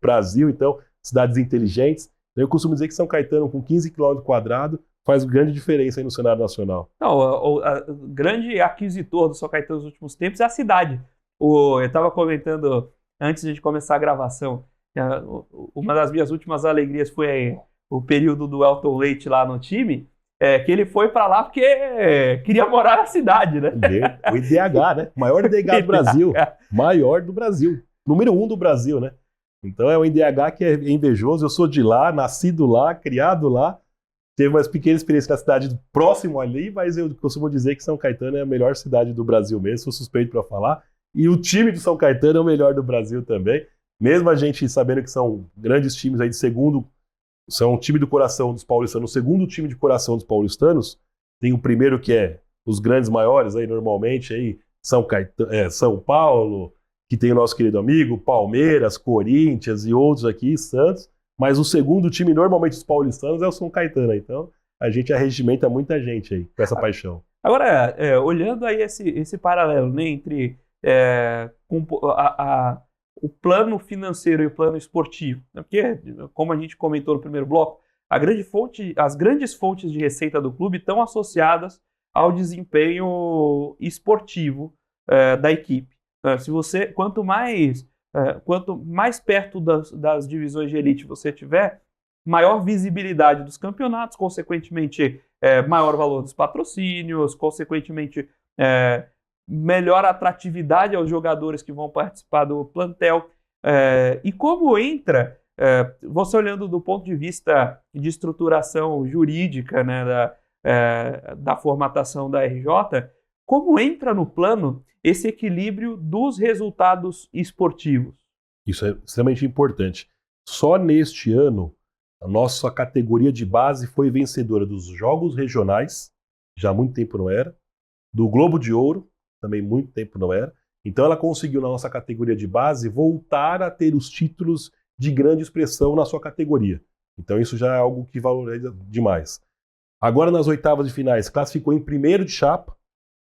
Brasil, então, cidades inteligentes. Eu costumo dizer que São Caetano, com 15 km², faz grande diferença aí no cenário nacional. Não, o grande aquisitor do São Caetano nos últimos tempos é a cidade. Eu estava comentando antes de começar a gravação, uma das minhas últimas alegrias foi o período do Elton Leite lá no time, que ele foi para lá porque queria morar na cidade, né? O IDH, né? O maior IDH do Brasil. Maior do Brasil. Número 1 do Brasil, né? Então é um IDH que é invejoso. Eu sou de lá, nascido lá, criado lá. Teve umas pequenas experiências na cidade próximo ali, mas eu costumo dizer que São Caetano é a melhor cidade do Brasil mesmo, sou suspeito para falar. E o time de São Caetano é o melhor do Brasil também. Mesmo a gente sabendo que são grandes times aí de segundo, são o time do coração dos paulistanos, o segundo time de coração dos paulistanos, tem o primeiro que é os grandes maiores aí normalmente, aí, São Paulo, que tem o nosso querido amigo, Palmeiras, Corinthians e outros aqui, Santos, mas o segundo time normalmente dos paulistanos é o São Caetano, então a gente arregimenta muita gente aí com essa paixão. Agora, olhando aí esse paralelo, né, entre o plano financeiro e o plano esportivo, né, porque, como a gente comentou no primeiro bloco, as grandes fontes de receita do clube estão associadas ao desempenho esportivo da equipe. Quanto mais perto das divisões de elite você tiver, maior visibilidade dos campeonatos, consequentemente maior valor dos patrocínios, consequentemente melhor atratividade aos jogadores que vão participar do plantel. E como entra, você olhando do ponto de vista de estruturação jurídica, né, da formatação da RJ, como entra no plano esse equilíbrio dos resultados esportivos? Isso é extremamente importante. Só neste ano, a nossa categoria de base foi vencedora dos Jogos Regionais, já há muito tempo não era, do Globo de Ouro, também muito tempo não era. Então ela conseguiu, na nossa categoria de base, voltar a ter os títulos de grande expressão na sua categoria. Então isso já é algo que valoriza demais. Agora nas oitavas de finais, classificou em primeiro de chapa,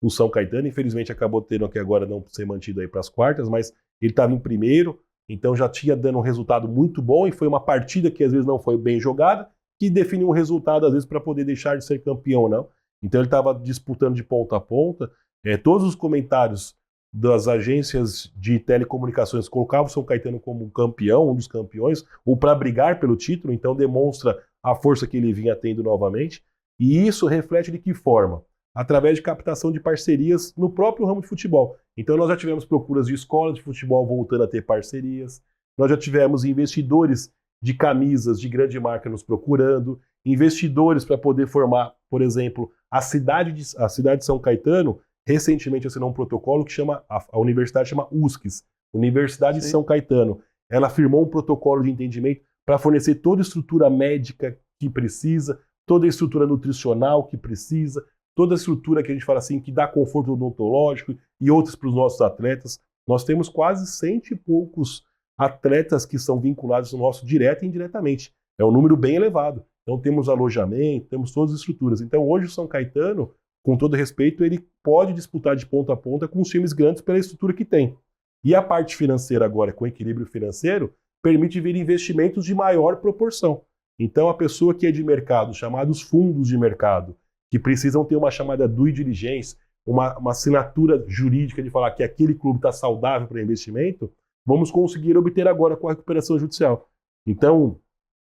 o São Caetano, infelizmente acabou tendo que agora não ser mantido aí para as quartas, mas ele estava em primeiro, então já tinha dando um resultado muito bom e foi uma partida que às vezes não foi bem jogada, que definiu um resultado às vezes para poder deixar de ser campeão ou não. Então ele estava disputando de ponta a ponta. Todos os comentários das agências de telecomunicações colocavam o São Caetano como um campeão, um dos campeões, ou para brigar pelo título, então demonstra a força que ele vinha tendo novamente. E isso reflete de que forma? Através de captação de parcerias no próprio ramo de futebol. Então nós já tivemos procuras de escolas de futebol voltando a ter parcerias, nós já tivemos investidores de camisas de grande marca nos procurando, investidores para poder formar, por exemplo, a cidade de São Caetano, recentemente assinou um protocolo que chama, a universidade chama USCS, Universidade de São Caetano. Ela firmou um protocolo de entendimento para fornecer toda a estrutura médica que precisa, toda a estrutura nutricional que precisa, toda a estrutura que a gente fala assim, que dá conforto odontológico e outros para os nossos atletas. Nós temos quase 100 e poucos atletas que são vinculados no nosso direto e indiretamente. É um número bem elevado. Então temos alojamento, temos todas as estruturas. Então hoje o São Caetano, com todo respeito, ele pode disputar de ponta a ponta com os times grandes pela estrutura que tem. E a parte financeira agora, com equilíbrio financeiro, permite vir investimentos de maior proporção. Então a pessoa que é de mercado, chamados fundos de mercado, que precisam ter uma chamada due diligence, uma assinatura jurídica de falar que aquele clube está saudável para investimento, vamos conseguir obter agora com a recuperação judicial. Então,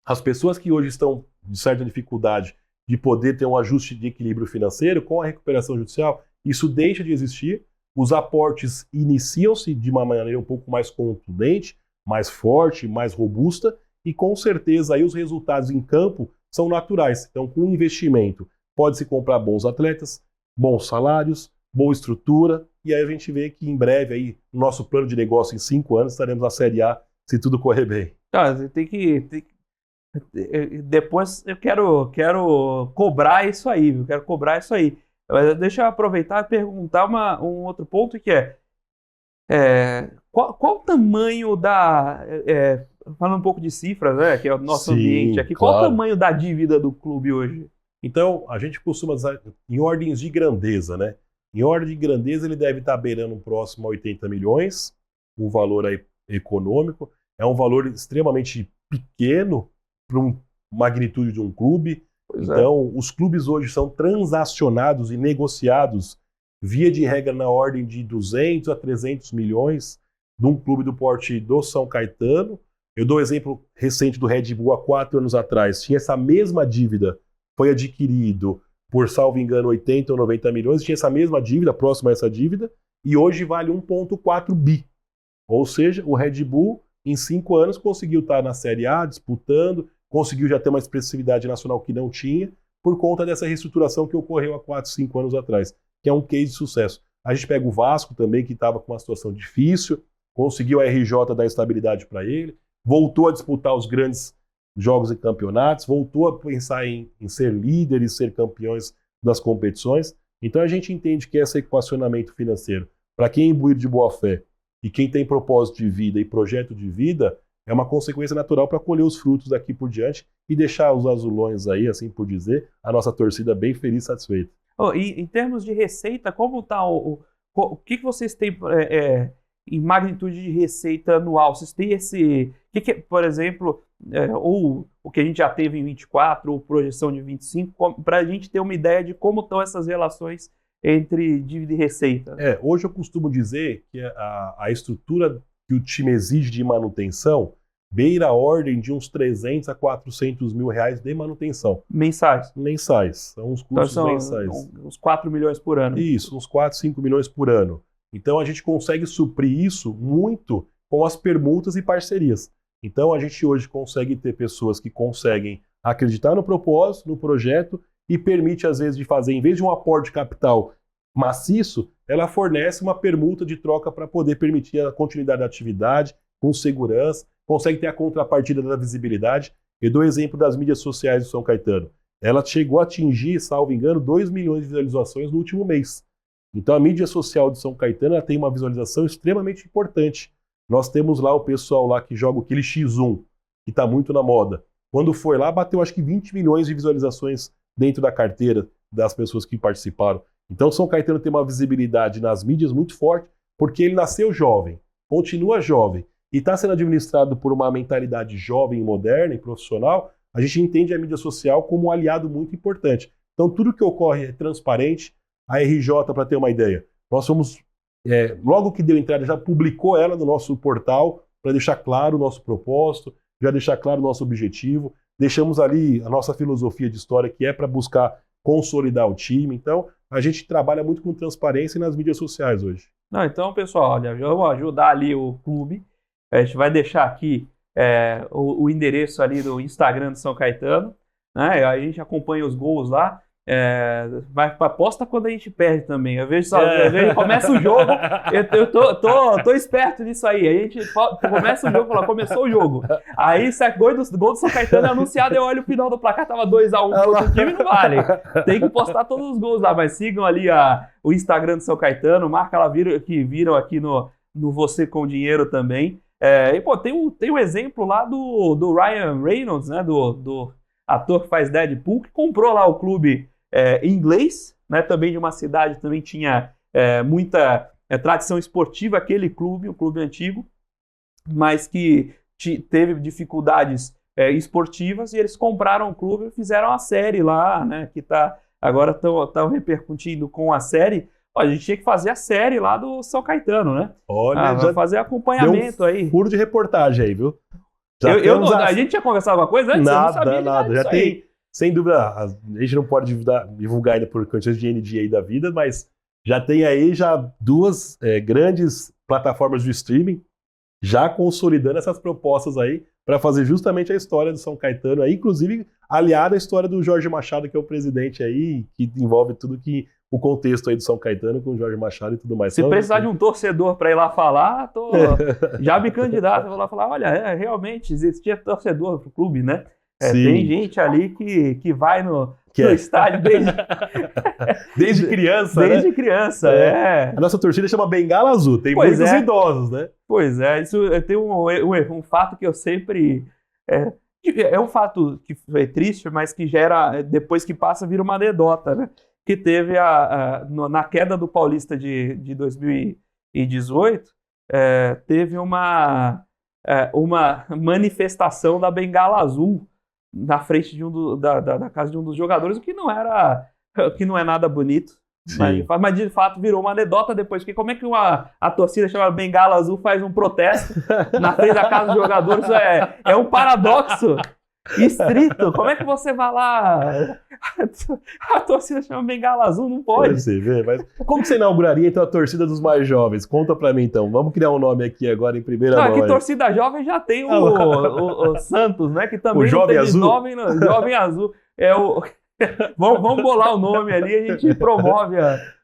as pessoas que hoje estão de certa dificuldade de poder ter um ajuste de equilíbrio financeiro, com a recuperação judicial, isso deixa de existir, os aportes iniciam-se de uma maneira um pouco mais contundente, mais forte, mais robusta, e com certeza aí os resultados em campo são naturais. Então, com o investimento, pode-se comprar bons atletas, bons salários, boa estrutura, e aí a gente vê que em breve, aí, no nosso plano de negócio, em 5 anos, estaremos na Série A, se tudo correr bem. Depois eu quero cobrar isso aí, viu? Quero cobrar isso aí. Mas deixa eu aproveitar e perguntar um outro ponto que qual o tamanho falando um pouco de cifras, né, que é o nosso ambiente aqui, claro. Qual o tamanho da dívida do clube hoje? Então, a gente costuma usar em ordens de grandeza, né? Em ordem de grandeza, ele deve estar beirando próximo a 80 milhões, o valor aí econômico. É um valor extremamente pequeno para uma magnitude de um clube. Então, os clubes hoje são transacionados e negociados, via de regra, na ordem de 200 a 300 milhões de um clube do porte do São Caetano. Eu dou exemplo recente do Red Bull há 4 anos atrás. Tinha essa mesma dívida, foi adquirido por, salvo engano, 80 ou 90 milhões, tinha essa mesma dívida, próxima a essa dívida, e hoje vale 1,4 bi. Ou seja, o Red Bull, em 5 anos, conseguiu estar na Série A, disputando, conseguiu já ter uma expressividade nacional que não tinha, por conta dessa reestruturação que ocorreu há 4, 5 anos atrás, que é um case de sucesso. A gente pega o Vasco também, que estava com uma situação difícil, conseguiu a RJ dar estabilidade para ele, voltou a disputar os grandes jogos e campeonatos, voltou a pensar em ser líderes, ser campeões das competições. Então a gente entende que esse equacionamento financeiro, para quem é imbuído de boa fé e quem tem propósito de vida e projeto de vida, é uma consequência natural para colher os frutos daqui por diante e deixar os azulões aí, assim por dizer, a nossa torcida bem feliz e satisfeita. E em termos de receita, como está o que vocês têm em magnitude de receita anual? Vocês têm esse... por exemplo, ou o que a gente já teve em 24, ou projeção de 25, para a gente ter uma ideia de como estão essas relações entre dívida e receita? Hoje eu costumo dizer que a estrutura que o time exige de manutenção beira a ordem de uns 300 a 400 mil reais de manutenção. Mensais? Mensais. São uns custos mensais. Uns 4 milhões por ano. Isso, uns 4, 5 milhões por ano. Então a gente consegue suprir isso muito com as permutas e parcerias. Então a gente hoje consegue ter pessoas que conseguem acreditar no propósito, no projeto, e permite às vezes de fazer, em vez de um aporte de capital maciço, ela fornece uma permuta de troca para poder permitir a continuidade da atividade com segurança, consegue ter a contrapartida da visibilidade. Eu dou exemplo das mídias sociais do São Caetano. Ela chegou a atingir, salvo engano, 2 milhões de visualizações no último mês. Então a mídia social de São Caetano ela tem uma visualização extremamente importante. Nós temos lá o pessoal lá que joga aquele X1, que está muito na moda. Quando foi lá, bateu acho que 20 milhões de visualizações dentro da carteira das pessoas que participaram. Então São Caetano tem uma visibilidade nas mídias muito forte, porque ele nasceu jovem, continua jovem, e está sendo administrado por uma mentalidade jovem, moderna e profissional. A gente entende a mídia social como um aliado muito importante. Então tudo que ocorre é transparente. A RJ, para ter uma ideia, nós fomos, logo que deu entrada, já publicou ela no nosso portal, para deixar claro o nosso propósito, já deixar claro o nosso objetivo. Deixamos ali a nossa filosofia de história, que é para buscar consolidar o time. Então, a gente trabalha muito com transparência nas mídias sociais hoje. Não, então, pessoal, olha, eu vou ajudar ali o clube. A gente vai deixar aqui o endereço ali do Instagram do São Caetano, né? Aí a gente acompanha os gols lá. Aposta quando a gente perde também. Eu vejo começa o jogo, eu tô esperto nisso aí. A gente começa o jogo e fala, começou o jogo. Aí sai gol do São Caetano é anunciado, eu olho o final do placar, tava 2-1 pro outro time, não vale. Tem que postar todos os gols lá, mas sigam ali o Instagram do São Caetano, marca lá que viram aqui no Você com Dinheiro também. E pô, tem um exemplo lá do Ryan Reynolds, né? Do ator que faz Deadpool, que comprou lá o clube inglês, né, também de uma cidade que também tinha muita tradição esportiva, aquele clube, um clube antigo, mas que teve dificuldades esportivas, e eles compraram o clube e fizeram a série lá, né, que agora estão repercutindo com a série. A gente tinha que fazer a série lá do São Caetano, né? Olha, vai fazer acompanhamento aí. Furo de reportagem aí, viu? A gente tinha conversado alguma coisa antes? Nada, eu não sabia nada. Já tem, sem dúvida, a gente não pode divulgar ainda por questões de NDA da vida, mas já tem aí 2 grandes plataformas de streaming já consolidando essas propostas aí para fazer justamente a história do São Caetano, aí, inclusive aliada à história do Jorge Machado, que é o presidente aí, que envolve tudo que o contexto aí do São Caetano com o Jorge Machado e tudo mais. Se precisar de um torcedor para ir lá falar, já me candidato, vou lá falar, olha, realmente existia torcedor pro clube, né? Tem gente ali que vai no estádio desde criança, Desde criança, A nossa torcida chama Bengala Azul, tem muitos idosos, né? Pois é, isso tem um fato que eu sempre... É um fato que foi triste, mas que gera, depois que passa, vira uma anedota, né? Que teve na queda do Paulista de 2018, teve uma manifestação da Bengala Azul na frente da casa de um dos jogadores, o que não é nada bonito. Mas de fato virou uma anedota depois, porque como é que a torcida chamada Bengala Azul faz um protesto na frente da casa dos jogadores? É um paradoxo estrito. Como é que você vai lá? A torcida chama Bengala Azul, não pode. Você vê, mas como que você inauguraria então a torcida dos mais jovens? Conta pra mim então. Vamos criar um nome aqui agora em primeira mão. Não, que torcida jovem já tem o Santos, né? Que também o Jovem Azul. Jovem Azul. Vamos bolar o nome ali, a gente promove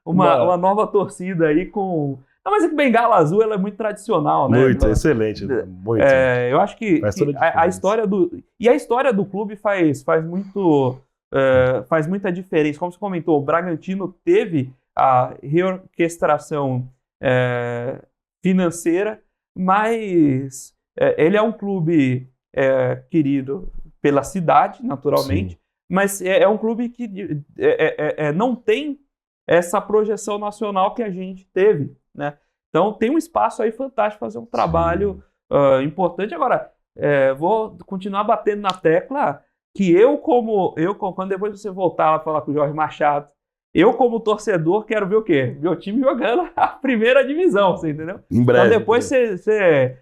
uma nova torcida aí com... Não, mas é que Bengala Azul ela é muito tradicional, né? Muito, excelente. Muito. Eu acho que a história do clube faz muita diferença. Como você comentou, o Bragantino teve a reorquestração financeira, mas ele é um clube querido pela cidade, naturalmente. Sim. Mas é um clube que não tem essa projeção nacional que a gente teve, né? Então tem um espaço aí fantástico para fazer um trabalho importante. Agora, vou continuar batendo na tecla que quando depois você voltar a falar com o Jorge Machado, eu como torcedor quero ver o quê? Ver o time jogando a primeira divisão, você entendeu? Em breve. Então depois você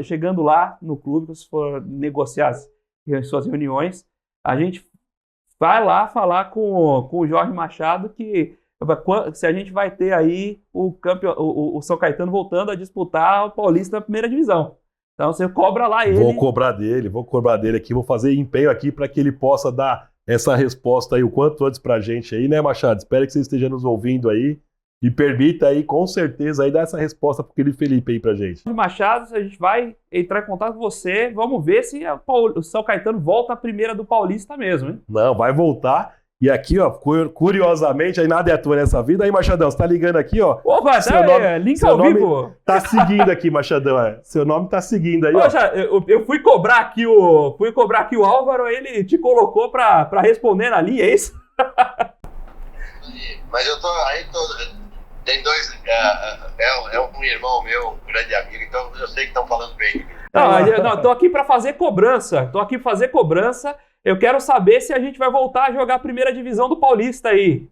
chegando lá no clube, se for negociar as suas reuniões, a gente vai lá falar com o Jorge Machado que se a gente vai ter aí o São Caetano voltando a disputar o Paulista na primeira divisão. Então você cobra lá ele. Vou cobrar dele aqui, vou fazer empenho aqui para que ele possa dar essa resposta aí o quanto antes pra gente aí, né, Machado? Espero que você esteja nos ouvindo aí e permita aí, com certeza, aí dar essa resposta pro querido Felipe aí pra gente. Machado, a gente vai entrar em contato com você, vamos ver se o São Caetano volta à primeira do Paulista mesmo, hein? Não, vai voltar. E aqui, ó, curiosamente, aí nada é à toa nessa vida. Aí, Machadão, você tá ligando aqui, ó. Opa, link ao vivo. Tá seguindo aqui, Machadão, Seu nome tá seguindo aí, Poxa, ó. Eu fui cobrar aqui o Álvaro, ele te colocou pra responder na linha, é isso? Mas eu tem dois, um irmão meu, um grande amigo, então eu sei que estão falando bem. Não, tô aqui pra fazer cobrança, Eu quero saber se a gente vai voltar a jogar a primeira divisão do Paulista aí.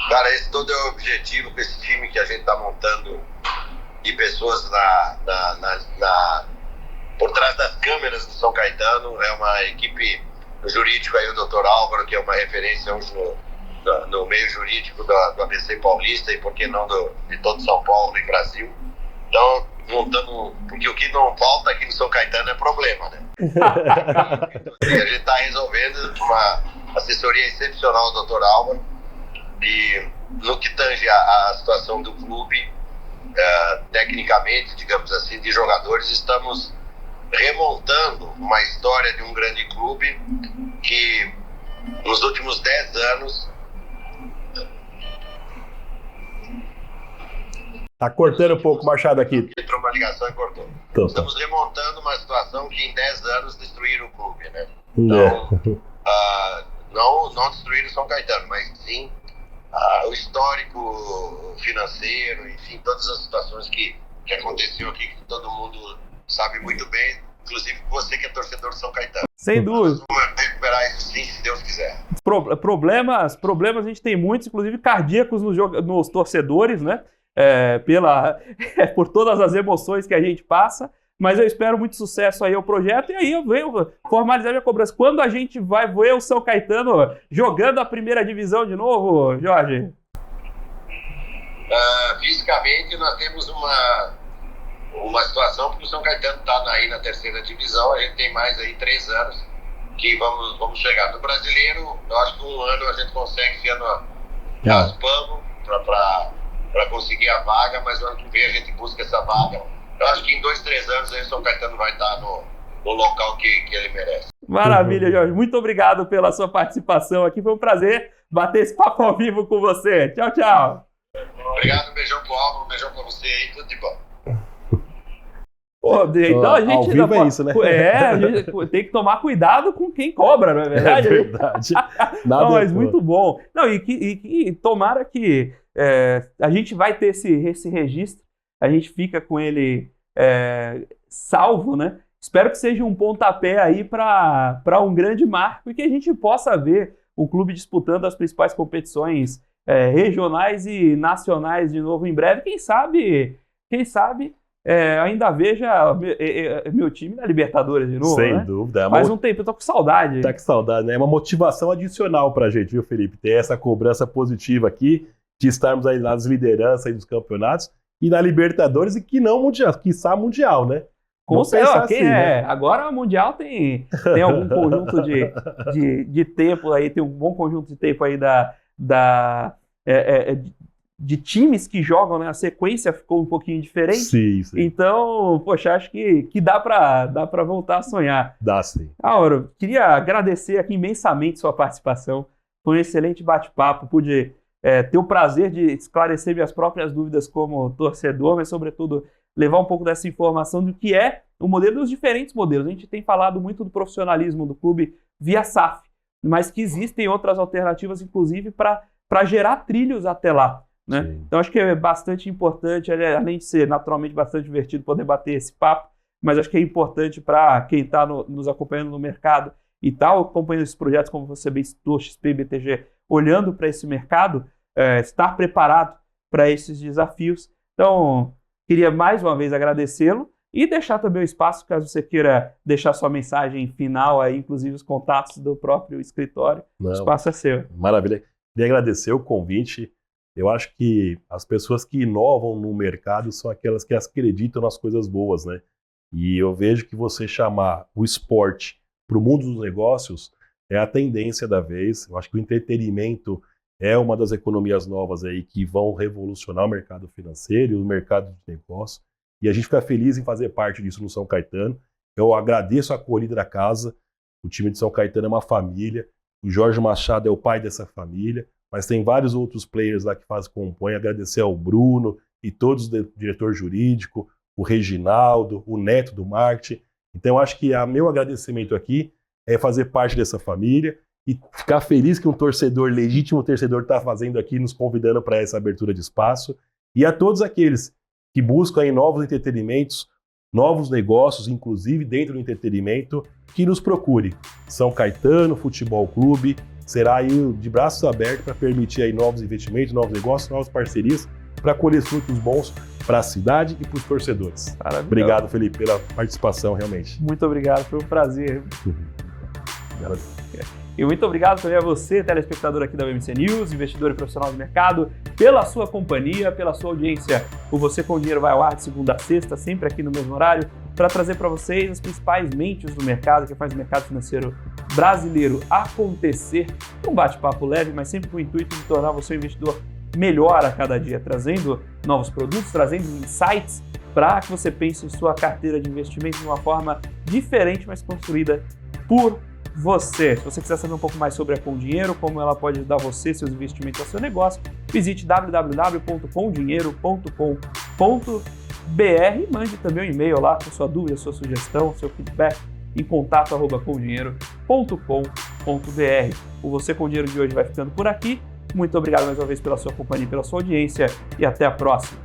Cara, esse todo é o objetivo com esse time que a gente tá montando de pessoas por trás das câmeras do São Caetano. É uma equipe jurídica aí, o Dr. Álvaro, que é uma referência hoje no meio jurídico do ABC Paulista e, por que não, de todo São Paulo e Brasil. Então, montando, porque o que não falta aqui no São Caetano é problema, né? E a gente está resolvendo uma assessoria excepcional do Dr. Álvaro, e no que tange a situação do clube, tecnicamente, digamos assim, de jogadores, estamos remontando uma história de um grande clube que nos últimos 10 anos... Tá cortando um pouco, Machado, aqui. Entrou uma ligação e cortou. Então, estamos remontando uma situação que em 10 anos destruíram o clube, né? Então, não destruíram o São Caetano, mas sim o histórico financeiro, enfim, todas as situações que aconteceu aqui, que todo mundo sabe muito bem, inclusive você que é torcedor de São Caetano. Sem dúvida. Vamos recuperar isso sim, se Deus quiser. Problemas a gente tem muitos, inclusive cardíacos nos torcedores, né? Por todas as emoções que a gente passa, mas eu espero muito sucesso aí ao projeto, e aí eu venho formalizar minha cobrança. Quando a gente vai ver o São Caetano jogando a primeira divisão de novo, Jorge? Fisicamente nós temos uma situação, porque o São Caetano está aí na terceira divisão, a gente tem mais aí 3 anos que vamos chegar. No brasileiro, eu acho que 1 ano a gente consegue, esse ano raspamos para conseguir a vaga, mas no ano que vem a gente busca essa vaga. Eu acho que em 2, 3 anos aí o São Caetano vai estar no local que ele merece. Maravilha, Jorge. Muito obrigado pela sua participação aqui. Foi um prazer bater esse papo ao vivo com você. Tchau, tchau. Obrigado, um beijão pro Álvaro, um beijão pra você aí, tudo de bom. Pô, então a gente ao vivo é isso, né? A gente tem que tomar cuidado com quem cobra, não é verdade? É verdade. Não, mas muito bom. Não, e tomara que a gente vai ter esse registro, a gente fica com ele salvo, né? Espero que seja um pontapé aí para um grande marco e que a gente possa ver o clube disputando as principais competições regionais e nacionais de novo em breve. Quem sabe ainda veja meu time na Libertadores de novo, Sem né? dúvida. Faz um tempo, eu tô com saudade. Tá com saudade, né? É uma motivação adicional pra gente, viu, Felipe? Ter essa cobrança positiva aqui, de estarmos aí nas lideranças aí dos campeonatos e na Libertadores e que não mundial, quiçá mundial, né? Com certeza, assim, né? Agora o Mundial tem algum conjunto de tempo aí, tem um bom conjunto de tempo aí de times que jogam, né? A sequência ficou um pouquinho diferente. Sim. Então, poxa, acho que dá para voltar a sonhar. Dá sim. Auro, queria agradecer aqui imensamente sua participação. Foi um excelente bate-papo. Pude ter o prazer de esclarecer minhas próprias dúvidas como torcedor, mas, sobretudo, levar um pouco dessa informação do que é o modelo dos diferentes modelos. A gente tem falado muito do profissionalismo do clube via SAF, mas que existem outras alternativas, inclusive, para gerar trilhos até lá, né? Então, acho que é bastante importante, além de ser naturalmente bastante divertido poder bater esse papo, mas acho que é importante para quem está nos acompanhando no mercado e tal, acompanhando esses projetos, como você bem citou, XP e BTG, olhando para esse mercado, estar preparado para esses desafios. Então, queria mais uma vez agradecê-lo e deixar também o espaço, caso você queira deixar sua mensagem final, aí, inclusive os contatos do próprio escritório. O espaço é seu. Maravilha. Queria agradecer o convite. Eu acho que as pessoas que inovam no mercado são aquelas que acreditam nas coisas boas, né? E eu vejo que você chamar o esporte para o mundo dos negócios é a tendência da vez. Eu acho que o entretenimento é uma das economias novas aí que vão revolucionar o mercado financeiro e o mercado de negócio. E a gente fica feliz em fazer parte disso no São Caetano. Eu agradeço a acolhida da casa. O time de São Caetano é uma família. O Jorge Machado é o pai dessa família. Mas tem vários outros players lá que compõem. Agradecer ao Bruno e todos o diretor jurídico, o Reginaldo, o Neto do marketing. Então eu acho que meu agradecimento aqui é fazer parte dessa família e ficar feliz que um legítimo torcedor está fazendo aqui, nos convidando para essa abertura de espaço. E a todos aqueles que buscam aí novos entretenimentos, novos negócios, inclusive dentro do entretenimento, que nos procure. São Caetano Futebol Clube será aí de braços abertos para permitir aí novos investimentos, novos negócios, novas parcerias, para colher frutos bons para a cidade e para os torcedores. Obrigado, Felipe, pela participação, realmente. Muito obrigado, foi um prazer. E muito obrigado também a você, telespectador aqui da BMC News, investidor e profissional de mercado, pela sua companhia, pela sua audiência. O Você com Dinheiro vai ao ar de segunda a sexta, sempre aqui no mesmo horário, para trazer para vocês as principais mentes do mercado, que faz o mercado financeiro brasileiro acontecer. Um bate-papo leve, mas sempre com o intuito de tornar você um investidor melhor a cada dia, trazendo novos produtos, trazendo insights para que você pense em sua carteira de investimento de uma forma diferente, mas construída por você. Se você quiser saber um pouco mais sobre a Com Dinheiro, como ela pode ajudar você, seus investimentos ao seu negócio, visite www.comdinheiro.com.br e mande também um e-mail lá com sua dúvida, sua sugestão, seu feedback em contato@comdinheiro.com.br. O Você com Dinheiro de hoje vai ficando por aqui. Muito obrigado mais uma vez pela sua companhia e pela sua audiência e até a próxima.